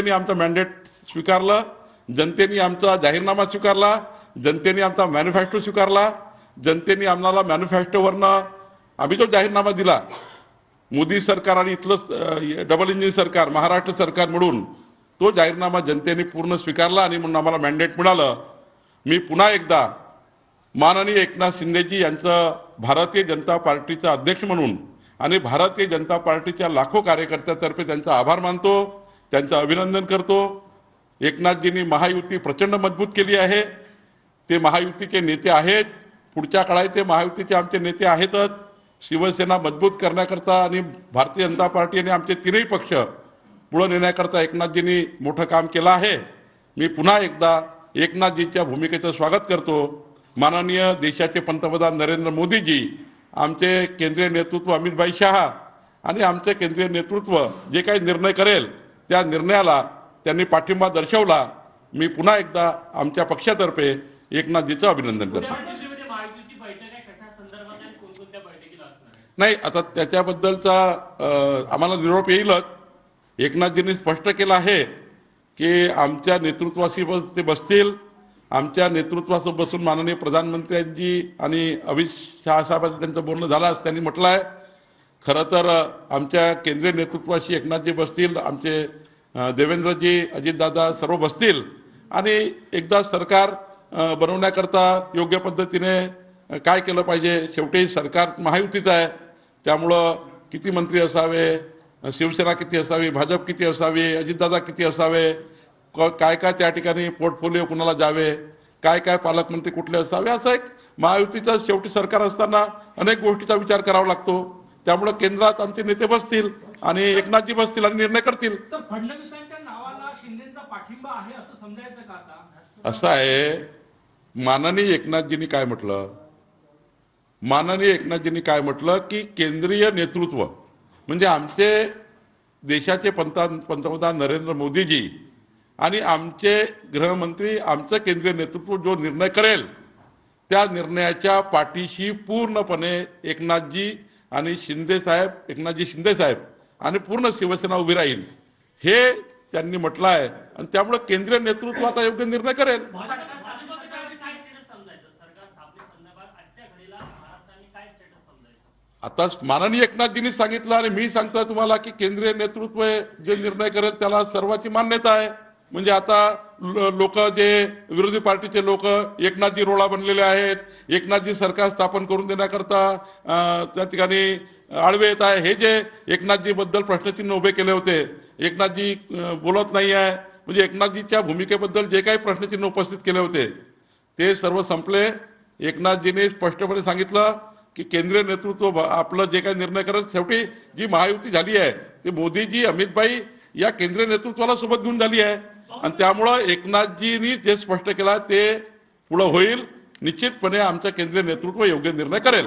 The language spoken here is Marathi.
जनतेने आमचा मॅन्डेट स्वीकारलं, जनतेने आमचा जाहीरनामा स्वीकारला, जनतेने आमचा मॅनिफेस्टो स्वीकारला, जनतेने आम्हाला मॅनिफेस्टोवरनं आम्ही जो जाहीरनामा दिला मोदी सरकार आणि इथलं डबल इंजिन सरकार महाराष्ट्र सरकार मिळून तो जाहीरनामा जनतेने पूर्ण स्वीकारला आणि म्हणून आम्हाला मॅन्डेट मिळालं। मी पुन्हा एकदा माननीय एकनाथ शिंदेजी यांचं भारतीय जनता पार्टीचा अध्यक्ष म्हणून आणि भारतीय जनता पार्टीच्या लाखो कार्यकर्त्यांतर्फे त्यांचा आभार मानतो, त्यांचं अभिनंदन करतो। एकनाथजींनी महायुती प्रचंड मजबूत केली आहे, ते महायुतीचे नेते आहेत, पुढच्या काळात ते महायुतीचे आमचे नेते आहेतच। शिवसेना मजबूत करण्याकरता आणि भारतीय जनता पार्टी आणि आमचे तीनही पक्ष पुढे नेण्याकरता एकनाथजींनी मोठं काम केलं आहे। मी पुन्हा एकदा एकनाथजींच्या भूमिकेचं स्वागत करतो। माननीय देशाचे पंतप्रधान नरेंद्र मोदीजी, आमचे केंद्रीय नेतृत्व अमित भाई शाह आणि आमचे केंद्रीय नेतृत्व जे काही निर्णय करेल त्या निर्णयाला त्यांनी पाठिंबा दर्शवला। मी पुन्हा एकदा आमच्या पक्षातर्फे एकनाथजींचं अभिनंदन करतो। नाही, आता त्याच्याबद्दलचा आम्हाला निरोप येईलच। एकनाथजींनी स्पष्ट केलं आहे की आमच्या नेतृत्वाशी ते बसतील, आमच्या नेतृत्वासोबत बसून माननीय प्रधानमंत्र्यांची आणि अमित शहा साहेबांचं त्यांचं बोलणं झालं असं त्यांनी म्हटलं आहे। खरं तर आमच्या केंद्रीय नेतृत्वाशी एकनाथजी बसतील, आमचे देवेंद्रजी, अजितदादा सर्व बसतील आणि एकदा सरकार बनवण्याकरता योग्य पद्धतीने काय केलं पाहिजे। शेवटी सरकार महायुतीचं आहे, त्यामुळं किती मंत्री असावे, शिवसेना किती असावी, भाजप किती असावी, अजितदादा किती असावे, काय काय त्या ठिकाणी पोर्टफोलिओ कुणाला जावे, काय काय पालकमंत्री कुठले असावे, असं एक महायुतीचं शेवटी सरकार असताना अनेक गोष्टीचा विचार करावा लागतो। त्यामुळे केंद्रात आमचे नेते बसतील आणि एकनाथजी बसतील आणि निर्णय करतील। फडणवीसांच्या नावाला शिंदेचा पाठिंबा आहे असं समजायचं का? आता असं आहे, माननीय एकनाथजींनी काय म्हटलं, माननीय एकनाथजींनी काय म्हटलं की केंद्रीय नेतृत्व म्हणजे आमचे देशाचे पंतप्रधान नरेंद्र मोदीजी आणि आमचे गृहमंत्री, आमचं केंद्रीय नेतृत्व जो निर्णय करेल त्या निर्णयाच्या पाठीशी पूर्णपणे एकनाथजी आणि शिंदेसाहेब, एकनाथजी शिंदेसाहेब आणि पूर्ण शिवसेना उभी राहील हे त्यांनी म्हटलं आहे आणि त्यामुळे केंद्रीय नेतृत्व आता योग्य निर्णय करेल। आता माननीय एकनाथजींनी सांगितलं आणि मी सांगतोय तुम्हाला की केंद्रीय नेतृत्व जे निर्णय करेल त्याला सर्वांची मान्यता आहे। म्हणजे आता लोक जे विरोधी पार्टीचे लोक एकनाथजी रोळा बनलेले आहेत, एकनाथजी सरकार स्थापन करून देण्याकरता त्या ठिकाणी आडवे येत आहे। हे जे एकनाथजी बद्दल प्रश्नचिन्ह उभे केले होते, एकनाथजी बोलत नाही आहे म्हणजे एकनाथजीच्या भूमिकेबद्दल जे काही प्रश्नचिन्ह उपस्थित केले होते ते सर्व संपले। एकनाथजींनी स्पष्टपणे सांगितलं की केंद्रीय नेतृत्व आपलं जे काही निर्णय करत, शेवटी जी महायुती झाली आहे ते मोदीजी, अमितभाई या केंद्रीय नेतृत्वाला सोबत घेऊन झाली आहे आणि त्यामुळं एकनाथजींनी जे स्पष्ट केलं ते पुढे होईल। निश्चितपणे आमचं केंद्रीय नेतृत्व योग्य निर्णय करेल।